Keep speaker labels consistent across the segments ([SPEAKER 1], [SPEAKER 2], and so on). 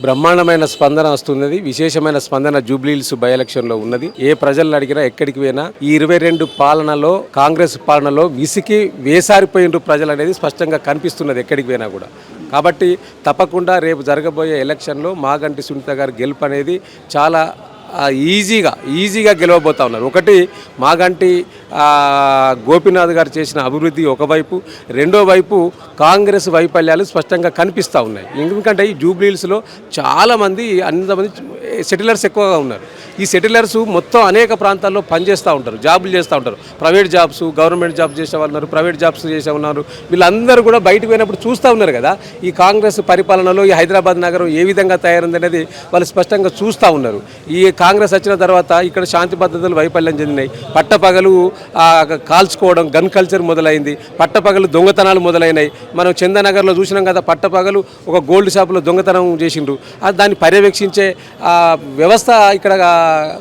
[SPEAKER 1] బ్రహ్మాండమైన స్పందన వస్తున్నది. విశేషమైన స్పందన జూబ్లీహిల్స్ బై ఎలక్షన్లో ఉన్నది. ఏ ప్రజలను అడిగినా ఎక్కడికి పోయినా ఈ 22 పాలనలో కాంగ్రెస్ పాలనలో విసికి వేసారిపోయిన ప్రజలు అనేది స్పష్టంగా కనిపిస్తున్నది ఎక్కడికి పోయినా కూడా. కాబట్టి తప్పకుండా రేపు జరగబోయే ఎలక్షన్లో మాగంటి సునీత గారి గెలుపు అనేది చాలా ఈజీగా గెలవబోతా ఉన్నారు. ఒకటి మాగంటి గోపీనాథ్ గారు చేసిన అభివృద్ధి ఒకవైపు, రెండో వైపు కాంగ్రెస్ వైఫల్యాలు స్పష్టంగా కనిపిస్తూ ఉన్నాయి. ఎందుకంటే ఈ జూబ్లీహిల్స్లో చాలామంది సెటిలర్స్ ఎక్కువగా ఉన్నారు. ఈ సెటిలర్స్ మొత్తం అనేక ప్రాంతాల్లో పనిచేస్తూ ఉంటారు, జాబులు చేస్తూ ఉంటారు. ప్రైవేట్ జాబ్స్, గవర్నమెంట్ జాబ్స్ చేసే వాళ్ళు ఉన్నారు, ప్రైవేట్ జాబ్స్ చేసే ఉన్నారు. వీళ్ళందరూ కూడా బయటకు పోయినప్పుడు చూస్తూ ఉన్నారు కదా ఈ కాంగ్రెస్ పరిపాలనలో ఈ హైదరాబాద్ నగరం ఏ విధంగా తయారైందనేది వాళ్ళు స్పష్టంగా చూస్తూ ఉన్నారు. ఈ కాంగ్రెస్ వచ్చిన తర్వాత ఇక్కడ శాంతి భద్రతలు వైఫల్యం చెందినాయి. పట్టపగలు కాల్చుకోవడం, గన్ కల్చర్ మొదలైంది. పట్టపగలు దొంగతనాలు మొదలైనాయి. మనం చందానగర్లో చూసినాం కదా, పట్టపగలు ఒక గోల్డ్ షాపులో దొంగతనం చేసిండ్రు. దాన్ని పర్యవేక్షించే వ్యవస్థ ఇక్కడ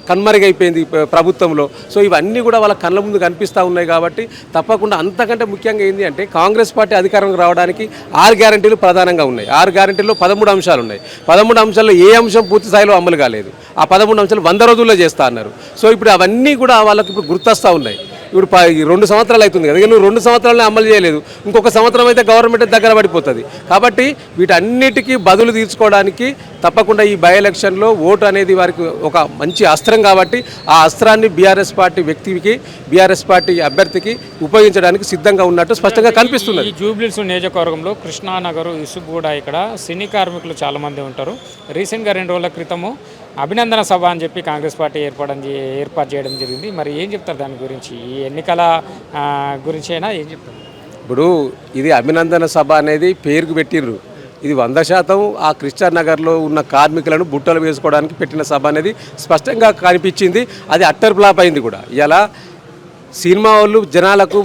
[SPEAKER 1] కనుమరుగైపోయింది ప్రభుత్వంలో. సో ఇవన్నీ కూడా వాళ్ళ కళ్ళ ముందు కనిపిస్తూ ఉన్నాయి. కాబట్టి తప్పకుండా అంతకంటే ముఖ్యంగా ఏంటి అంటే కాంగ్రెస్ పార్టీ అధికారంలో రావడానికి 6 గ్యారంటీలు ప్రధానంగా ఉన్నాయి. 6 గ్యారంటీల్లో 13 అంశాలు ఉన్నాయి. 13 అంశాల్లో ఏ అంశం పూర్తి స్థాయిలో అమలు కాలేదు. ఆ 13 అంశాలు 100 రోజుల్లో చేస్తా అన్నారు. సో ఇప్పుడు అవన్నీ కూడా వాళ్ళకి ఇప్పుడు గుర్తొస్తూ ఉన్నాయి. ఇప్పుడు 2 సంవత్సరాలు అవుతుంది కదా, నువ్వు 2 సంవత్సరాలనే అమలు చేయలేదు, ఇంకొక సంవత్సరం అయితే గవర్నమెంట్ దగ్గర పడిపోతుంది. కాబట్టి వీటన్నిటికీ బదులు తీర్చుకోవడానికి తప్పకుండా ఈ బై ఎలక్షన్లో ఓటు అనేది వారికి ఒక మంచి అస్త్రం. కాబట్టి ఆ అస్త్రాన్ని బీఆర్ఎస్ పార్టీ వ్యక్తికి, బీఆర్ఎస్ పార్టీ అభ్యర్థికి ఉపయోగించడానికి సిద్ధంగా ఉన్నట్టు స్పష్టంగా కనిపిస్తున్నది.
[SPEAKER 2] ఈ జూబ్లీహిల్స్ నియోజకవర్గంలో కృష్ణానగర్, ఇసుగూడ ఇక్కడ సినీ కార్మికులు చాలామంది ఉంటారు. రీసెంట్గా 2 రోజుల క్రితము అభినందన సభ అని చెప్పి కాంగ్రెస్ పార్టీ ఏర్పాటు చేయడం జరిగింది. మరి ఏం చెప్తారు దాని గురించి, ఈ ఎన్నికల గురించి అయినా ఏం చెప్తారు?
[SPEAKER 1] ఇప్పుడు ఇది అభినందన సభ అనేది పేరుకు పెట్టిర్రు. ఇది 100% ఆ కృష్ణానగర్లో ఉన్న కార్మికులను బుట్టలు వేసుకోవడానికి పెట్టిన సభ అనేది స్పష్టంగా కనిపించింది. అది అట్టర్ ఫ్లాప్ అయింది కూడా. ఇలా సినిమా వాళ్ళు జనాలకు,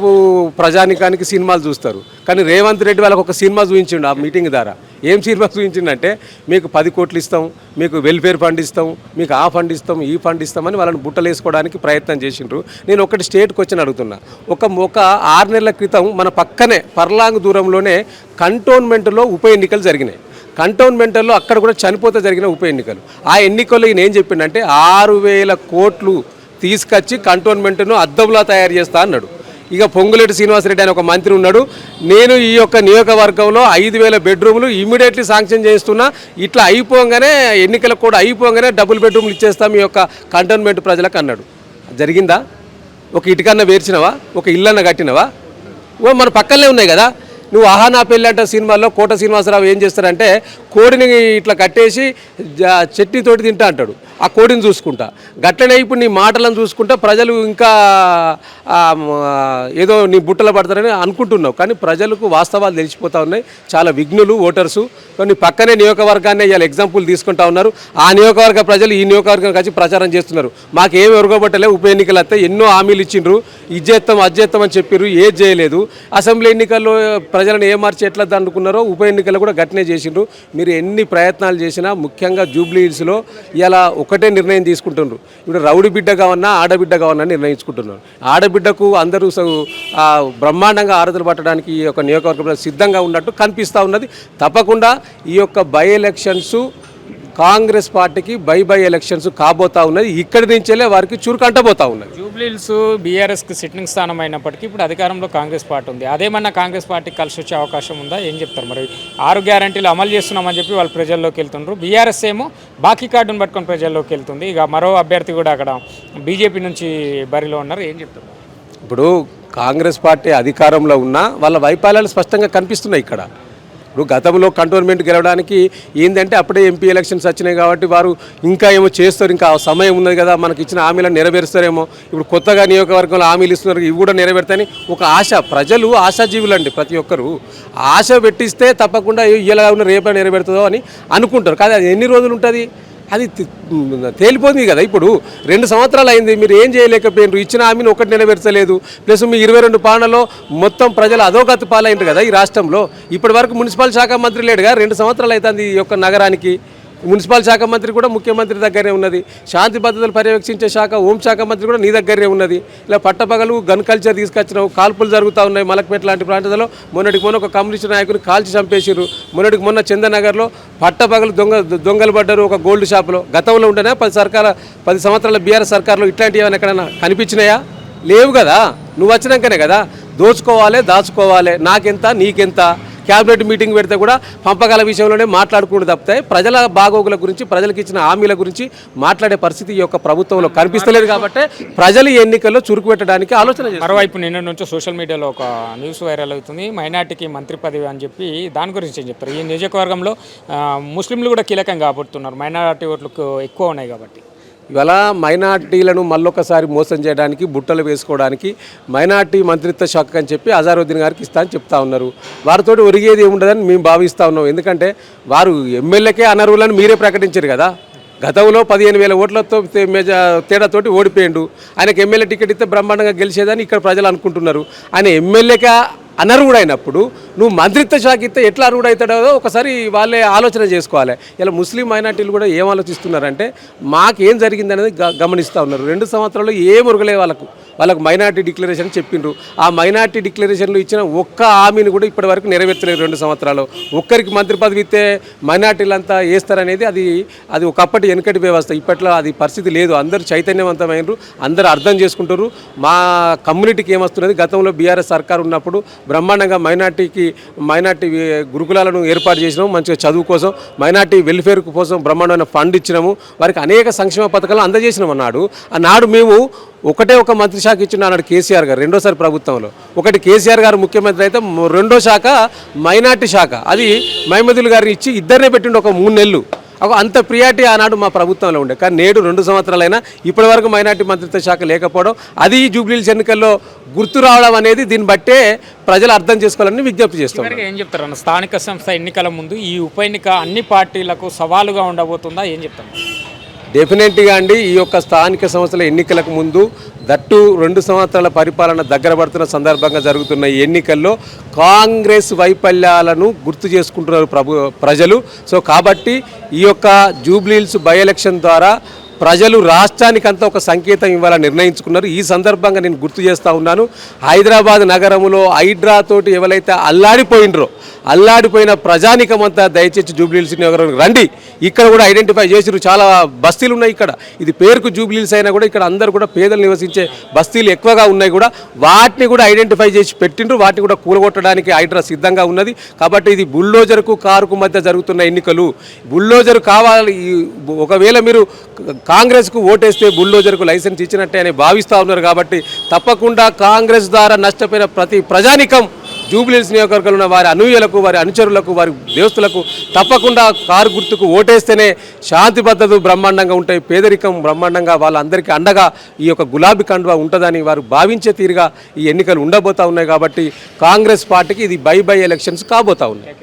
[SPEAKER 1] ప్రజానికానికి సినిమాలు చూస్తారు, కానీ రేవంత్ రెడ్డి వాళ్ళకు ఒక సినిమా చూపించిండు ఆ మీటింగ్ ద్వారా. ఏం సినిమా చూపించిందంటే మీకు 10 కోట్లు ఇస్తాం, మీకు వెల్ఫేర్ ఫండ్ ఇస్తాం, మీకు ఆ ఫండ్ ఇస్తాం, ఈ ఫండ్ ఇస్తామని వాళ్ళని బుట్టలు వేసుకోవడానికి ప్రయత్నం చేసిండ్రు. నేను ఒకటి స్టేట్కి వచ్చి అడుగుతున్నా. ఒక 6 నెలల క్రితం మన పక్కనే పర్లాంగ్ దూరంలోనే కంటోన్మెంట్లో ఉప ఎన్నికలు జరిగినాయి. కంటోన్మెంట్లో అక్కడ కూడా చనిపోతే జరిగిన ఉప ఎన్నికలు. ఆ ఎన్నికల్లో ఈయన ఏం చెప్పిండంటే 6,000 కోట్లు తీసుకొచ్చి కంటోన్మెంట్ను అద్దంలా తయారు చేస్తా అన్నాడు. ఇక పొంగులేటి శ్రీనివాసరెడ్డి అని ఒక మంత్రి ఉన్నాడు, నేను ఈ యొక్క నియోజకవర్గంలో 5,000 బెడ్రూమ్లు ఇమ్మీడియట్లీ శాంక్షన్ చేస్తున్నా, ఇట్లా అయిపోగానే ఎన్నికలకు కూడా అయిపోగానే డబుల్ బెడ్రూమ్లు ఇచ్చేస్తాం ఈ యొక్క కంటోన్మెంట్ ప్రజలకు అన్నాడు. జరిగిందా? ఒక ఇటుకన్న వేర్చినవా? ఒక ఇల్లన్న కట్టినవా? మన పక్కనే ఉన్నాయి కదా. నువ్వు ఆహానా పెళ్ళి అంటే సినిమాల్లో కోట శ్రీనివాసరావు ఏం చేస్తారంటే కోడిని ఇట్లా కట్టేసి చట్నీతోటి తింటా అంటాడు, ఆ కోడిని చూసుకుంటా. గట్లనే ఇప్పుడు నీ మాటలను చూసుకుంటా ప్రజలు ఇంకా ఏదో నీ బుట్టలు పడతారని అనుకుంటున్నావు, కానీ ప్రజలకు వాస్తవాలు తెలిసిపోతూ ఉన్నాయి. చాలా విఘ్నులు ఓటర్సు. కొన్ని పక్కనే నియోజకవర్గాన్ని ఇవాళ ఎగ్జాంపుల్ తీసుకుంటా ఉన్నారు. ఆ నియోజకవర్గ ప్రజలు ఈ నియోజకవర్గానికి వచ్చి ప్రచారం చేస్తున్నారు. మాకేమి ఎరగబట్టలే, ఉప ఎన్నికలు వస్తే ఎన్నో హామీలు ఇచ్చిండ్రు, ఇది చేస్తాం అది చేస్తామని చెప్పారు, ఏది చేయలేదు. అసెంబ్లీ ఎన్నికల్లో ప్రజలను ఏ మార్చి ఎట్లా దండుకున్నారో ఉప ఎన్నికలు కూడా గట్టినే చేసిండ్రు. మీరు ఎన్ని ప్రయత్నాలు చేసినా ముఖ్యంగా జూబ్లీహిల్స్లో ఇలా ఒకటే నిర్ణయం తీసుకుంటున్నారు. ఇప్పుడు రౌడీ బిడ్డ కావన్నా ఆడబిడ్డ కావన్నా నిర్ణయించుకుంటున్నారు. ఆడబిడ్డకు అందరూ బ్రహ్మాండంగా ఆరతులు పట్టడానికి ఈ యొక్క నియోజకవర్గంలో సిద్ధంగా ఉన్నట్టు కనిపిస్తూ ఉన్నది. తప్పకుండా ఈ యొక్క బై ఎలక్షన్స్ కాంగ్రెస్ పార్టీకి బై ఎలక్షన్స్ కాబోతా ఉన్నది. ఇక్కడి నుంచెల్లే వారికి చురుకంటబోతా ఉన్నది.
[SPEAKER 2] జూబ్లీహిల్స్ బీఆర్ఎస్కి సిట్టింగ్ స్థానం అయినప్పటికీ ఇప్పుడు అధికారంలో కాంగ్రెస్ పార్టీ ఉంది. అదేమన్నా కాంగ్రెస్ పార్టీకి కలిసి వచ్చే అవకాశం ఉందా? ఏం చెప్తారు? మరి 6 గ్యారంటీలు అమలు చేస్తున్నామని చెప్పి వాళ్ళు ప్రజల్లోకి వెళ్తుండ్రు. బీఆర్ఎస్ ఏమో బాకీ కార్డును పట్టుకొని ప్రజల్లోకి వెళ్తుంది. ఇక మరో అభ్యర్థి కూడా అక్కడ బీజేపీ నుంచి బరిలో ఉన్నారు. ఏం చెప్తారు?
[SPEAKER 1] ఇప్పుడు కాంగ్రెస్ పార్టీ అధికారంలో ఉన్నా వాళ్ళ వైఫల్యాలు స్పష్టంగా కనిపిస్తున్నాయి ఇక్కడ. ఇప్పుడు గతంలో కంటోన్మెంట్ గెలవడానికి ఏంటంటే అప్పుడే ఎంపీ ఎలక్షన్స్ వచ్చినాయి కాబట్టి వారు ఇంకా ఏమో చేస్తారు, ఇంకా సమయం ఉన్నది కదా, మనకి ఇచ్చిన హామీలను నెరవేరుస్తారేమో. ఇప్పుడు కొత్తగా నియోజకవర్గంలో హామీలు ఇస్తున్నారు, ఇవి కూడా నెరవేరుతాయని ఒక ఆశ. ప్రజలు ఆశాజీవులు అండి. ప్రతి ఒక్కరు ఆశ పెట్టిస్తే తప్పకుండా ఇలా ఉన్న రేపే నెరవేరుతుందో అని అనుకుంటారు. కానీ అది ఎన్ని రోజులు ఉంటుంది? అది తేలిపోతుంది కదా. ఇప్పుడు 2 సంవత్సరాలు అయింది, మీరు ఏం చేయలేకపోయినారు. ఇచ్చిన హామీని ఒకటి నెరవేర్చలేదు. ప్లస్ మీ 22 పాలనలో మొత్తం ప్రజలు అధోగతి పాలైంటారు కదా ఈ రాష్ట్రంలో. ఇప్పటి వరకు మున్సిపల్ శాఖ మంత్రి లేడుగా. 2 సంవత్సరాలు అవుతుంది ఈ యొక్క నగరానికి. మున్సిపల్ శాఖ మంత్రి కూడా ముఖ్యమంత్రి దగ్గరే ఉన్నది, శాంతి భద్రతలు పర్యవేక్షించే శాఖ హోంశాఖ మంత్రి కూడా నీ దగ్గరే ఉన్నది. ఇలా పట్టపగలు గన్ కల్చర్ తీసుకొచ్చినావు, కాల్పులు జరుగుతూ ఉన్నాయి. మలక్పేట లాంటి ప్రాంతాల్లో మొన్న ఒక కమ్యూనిస్ట్ నాయకుని కాల్చి చంపేసారు. మొన్న చందనగర్లో పట్టపగలు దొంగలు పడ్డారు ఒక గోల్డ్ షాప్లో. గతంలో ఉంటేనే 10 సంవత్సరాల బీఆర్ఎస్ సర్కార్లో ఇట్లాంటివి ఏమైనా ఎక్కడైనా కనిపించినాయా? లేవు కదా. నువ్వు వచ్చినాకనే కదా దోచుకోవాలి, దాచుకోవాలి, నాకెంత నీకెంత. క్యాబినెట్ మీటింగ్ పెడితే కూడా పంపకాల విషయంలోనే మాట్లాడుకుంటూ తప్పితే ప్రజల బాగోగుల గురించి, ప్రజలకు ఇచ్చిన హామీల గురించి మాట్లాడే పరిస్థితి ఈ యొక్క ప్రభుత్వంలో కనిపిస్తలేదు. కాబట్టి ప్రజలు ఎన్నికల్లో చురుకు పెట్టడానికి ఆలోచన చేస్తారు.
[SPEAKER 2] మరోవైపు నిన్న నుంచి సోషల్ మీడియాలో ఒక న్యూస్ వైరల్ అవుతుంది, మైనార్టీకి మంత్రి పదవి అని చెప్పి. దాని గురించి ఏం చెప్తారు? ఈ నియోజకవర్గంలో ముస్లింలు కూడా కీలకంగా కాబడుతున్నారు, మైనారిటీ ఓట్లు ఎక్కువ ఉన్నాయి కాబట్టి.
[SPEAKER 1] ఇవాళ మైనార్టీలను మళ్ళొకసారి మోసం చేయడానికి, బుట్టలు వేసుకోవడానికి మైనార్టీ మంత్రిత్వ శాఖ అని చెప్పి అజారుద్దీన్ గారికి ఇస్తా అని చెప్తా ఉన్నారు. వారితో ఒరిగేది ఏముండదని మేము భావిస్తూ ఉన్నాం. ఎందుకంటే వారు ఎమ్మెల్యేకే అనర్హులని మీరే ప్రకటించారు కదా. గతంలో 15,000 ఓట్లతో తేడాతోటి ఓడిపోయిండు. ఆయనకు ఎమ్మెల్యే టికెట్ ఇస్తే బ్రహ్మాండంగా గెలిచేదని ఇక్కడ ప్రజలు అనుకుంటున్నారు. ఆయన ఎమ్మెల్యేగా అనర్హుడైనప్పుడు నువ్వు మంత్రిత్వ శాఖ ఇస్తే ఎట్లా అర్హుడవుతాడో ఒకసారి వాళ్ళే ఆలోచన చేసుకోవాలి. ఇలా ముస్లిం మైనార్టీలు కూడా ఏం ఆలోచిస్తున్నారంటే మాకేం జరిగిందనేది గమనిస్తూ ఉన్నారు. 2 సంవత్సరాలు ఏం ఉరగలే వాళ్ళకు మైనార్టీ డిక్లరేషన్ చెప్పిండ్రు. ఆ మైనార్టీ డిక్లరేషన్లు ఇచ్చిన ఒక్క హామీని కూడా ఇప్పటి వరకు నెరవేర్చలేదు. 2 సంవత్సరాలు ఒక్కరికి మంత్రి పదవి ఇస్తే మైనార్టీలంతా వేస్తారనేది అది ఒకప్పటి వెనుకటి వ్యవస్థ. ఇప్పట్లో అది పరిస్థితి లేదు. అందరూ చైతన్యవంతమైనరు, అందరూ అర్థం చేసుకుంటారు. మా కమ్యూనిటీకి ఏమొస్తున్నది, గతంలో బీఆర్ఎస్ సర్కార్ ఉన్నప్పుడు బ్రహ్మాండంగా మైనార్టీ గురుకులాలను ఏర్పాటు చేసినాము. మంచిగా చదువు కోసం, మైనార్టీ వెల్ఫేర్ కోసం బ్రహ్మాండమైన ఫండ్ ఇచ్చినాము. వారికి అనేక సంక్షేమ పథకాలు అందజేసినాం అన్నాడు. ఆనాడు మేము ఒక మంత్రి శాఖ ఇచ్చిన అన్నాడు కేసీఆర్ గారు రెండోసారి ప్రభుత్వంలో. ఒకటి కేసీఆర్ గారు ముఖ్యమంత్రి అయితే రెండో శాఖ మైనార్టీ శాఖ, అది మహమూదుల్ గారిని ఇచ్చి ఇద్దరినే పెట్టిండు ఒక 3 నెలలు. అంత ప్రియారిటీ ఆనాడు మా ప్రభుత్వంలో ఉండే. కానీ నేడు 2 సంవత్సరాలైనా ఇప్పటి వరకు మైనార్టీ మంత్రిత్వ శాఖ లేకపోవడం, అది జూబ్లీహిల్స్ ఎన్నికల్లో గుర్తు రావడం అనేది దీన్ని బట్టే ప్రజలు అర్థం చేసుకోవాలని విజ్ఞప్తి చేస్తున్నారు.
[SPEAKER 2] ఏం చెప్తారు అన్న, స్థానిక సంస్థ ఎన్నికల ముందు ఈ ఉప ఎన్నిక అన్ని పార్టీలకు సవాలుగా ఉండబోతుందా? ఏం చెప్తారు?
[SPEAKER 1] డెఫినెట్గా అండి. ఈ యొక్క స్థానిక సంస్థల ఎన్నికలకు ముందు దట్టు 2 సంవత్సరాల పరిపాలన దగ్గర పడుతున్న సందర్భంగా జరుగుతున్న ఈ ఎన్నికల్లో కాంగ్రెస్ వైఫల్యాలను గుర్తు చేసుకుంటున్నారు ప్రజలు. సో కాబట్టి ఈ యొక్క జూబ్లీహిల్స్ బై ఎలక్షన్ ద్వారా ప్రజలు రాష్ట్రానికంతా ఒక సంకేతం ఇవ్వాలని నిర్ణయించుకున్నారు. ఈ సందర్భంగా నేను గుర్తు చేస్తూ ఉన్నాను, హైదరాబాద్ నగరంలో హైడ్రా తోటి ఎవరైతే అల్లాడిపోయిన ప్రజానికమంతా దయచేసి జూబ్లీహిల్స్ నగరం రండి. ఇక్కడ కూడా ఐడెంటిఫై చేసిరు, చాలా బస్తీలు ఉన్నాయి ఇక్కడ. ఇది పేరుకు జూబ్లీహిల్స్ అయినా కూడా ఇక్కడ అందరూ కూడా పేదలు నివసించే బస్తీలు ఎక్కువగా ఉన్నాయి కూడా. వాటిని కూడా ఐడెంటిఫై చేసి పెట్టిండ్రు. వాటిని కూడా కూలగొట్టడానికి హైడ్రా సిద్ధంగా ఉన్నది. కాబట్టి ఇది బుల్డోజర్కు కారుకు మధ్య జరుగుతున్న ఎన్నికలు. బుల్డోజర్ కావాలి, ఒకవేళ మీరు కాంగ్రెస్కు ఓటేస్తే బుల్డోజర్కు లైసెన్స్ ఇచ్చినట్టే అని భావిస్తూ ఉన్నారు. కాబట్టి తప్పకుండా కాంగ్రెస్ ద్వారా నష్టపోయిన ప్రతి ప్రజానికం జూబ్లీహిల్స్ నియోజకవర్గంలో ఉన్న వారి అనుయాయులకు, వారి అనుచరులకు, వారి దోస్తులకు తప్పకుండా కారు గుర్తుకు ఓటేస్తేనే శాంతి భద్రతలు బ్రహ్మాండంగా ఉంటాయి, పేదరికం బ్రహ్మాండంగా వాళ్ళందరికీ అండగా ఈ యొక్క గులాబీ కండువా ఉంటుందని వారు భావించే తీరుగా ఈ ఎన్నికలు ఉండబోతూ ఉన్నాయి. కాబట్టి కాంగ్రెస్ పార్టీకి ఇది బై ఎలక్షన్స్ కాబోతూ ఉన్నాయి.